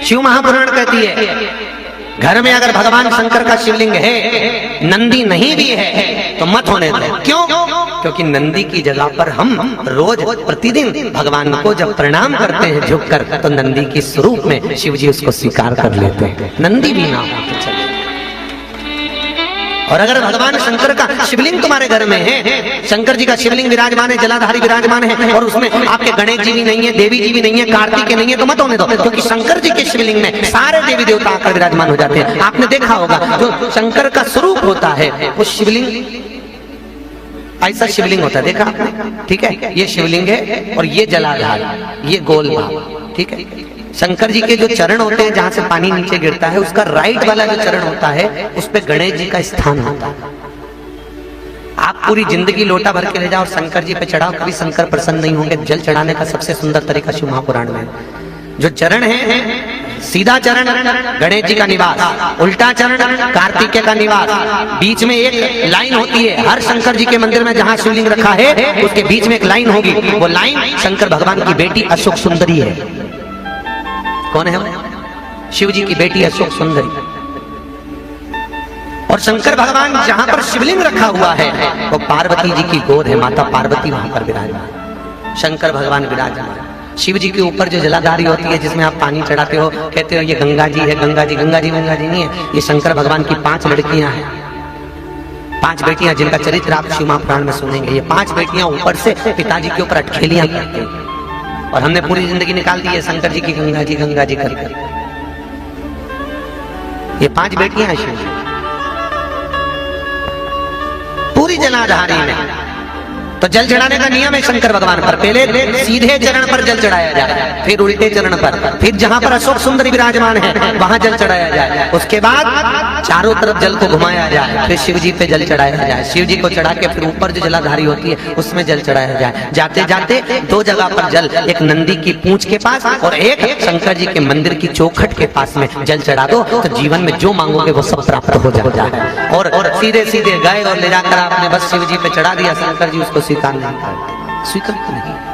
शिव महापुराण कहती है घर में अगर भगवान शंकर का शिवलिंग है, नंदी नहीं भी है तो मत होने दो। क्यों? क्योंकि नंदी की जगह पर हम रोज प्रतिदिन भगवान को जब प्रणाम करते हैं झुककर, तो नंदी के स्वरूप में शिव जी उसको स्वीकार कर लेते हैं। नंदी भी ना हो तो चले। और अगर भगवान शंकर का शिवलिंग तुम्हारे घर में है, शंकर जी का शिवलिंग विराजमान है, जलाधारी विराजमान है, और उसमें आपके गणेश जी भी नहीं है, देवी जी भी नहीं है, कार्तिकेय नहीं है, तो मत होने दो। क्योंकि शंकर जी के शिवलिंग में सारे देवी देवता आकर विराजमान हो जाते हैं। आपने देखा होगा जो शंकर का स्वरूप होता है वो शिवलिंग ऐसा शिवलिंग होता है, देखा आपने? ठीक है, ये शिवलिंग है और ये जलाधार, ये गोल भाव। ठीक है, शंकर जी के जो चरण होते हैं जहां से पानी नीचे गिरता है, उसका राइट वाला जो चरण होता है उस पे गणेश जी का स्थान होता है। आप पूरी जिंदगी लोटा भर के ले जाओ और शंकर जी पे चढ़ाओ, कभी शंकर प्रसन्न नहीं होंगे। जल चढ़ाने का सबसे सुंदर तरीका शिव महापुराण में जो चरण है, सीधा चरण गणेश जी का निवास, उल्टा चरण कार्तिकेय का निवास, बीच में एक लाइन होती है। हर शंकर जी के मंदिर में जहां शिवलिंग रखा है उसके बीच में एक लाइन होगी, वो लाइन शंकर भगवान की बेटी अशोक सुंदरी है। कौन है? शिव जी की बेटी अशोक सुंदरी। और शंकर भगवान जहां पर शिवलिंग रखा हुआ है वो पार्वती जी की गोद है, माता पार्वती वहां पर विराजमान, शंकर भगवान विराजमान। शिव जी के ऊपर जो जलाधारी होती है जिसमें आप पानी चढ़ाते हो, कहते हो ये गंगा जी है, गंगा जी नहीं है, ये शंकर भगवान की 5 लड़कियां हैं, 5 बेटियां जिनका चरित्र आप शिव महापुराण में सुनेंगे। ये 5 बेटियां ऊपर से पिताजी के ऊपर अटखेलियां करती हैं, और हमने पूरी जिंदगी निकाल दी है शंकर जी की गंगा जी कर। ये 5 बेटियां हैं शिव जी पूरी जलाधारी में। तो जल चढ़ाने का नियम है शंकर भगवान पर, पहले सीधे चरण पर जल चढ़ाया जाए, फिर उल्टे चरण पर, फिर जहां पर अशोक सुंदरी विराजमान है वहां जल चढ़ाया जाए, उसके बाद चारों तरफ जल को घुमाया जाए, फिर शिव जी पे जल चढ़ाया जाए, शिव जी को चढ़ा के फिर ऊपर जो जलाधारी होती है उसमें जल चढ़ाया जाए। जाते जाते 2 जगह पर जल, एक नंदी की पूंछ के पास और एक शंकर जी के मंदिर की चौखट के पास में जल चढ़ा दो, तो जीवन में जो मांगोगे वो सब प्राप्त हो जाए। और सीधे सीधे गए और ले जाकर आपने बस शिव जी पे चढ़ा दिया, शंकर जी उसको स्वीकार नहीं करते, स्वीकार नहीं।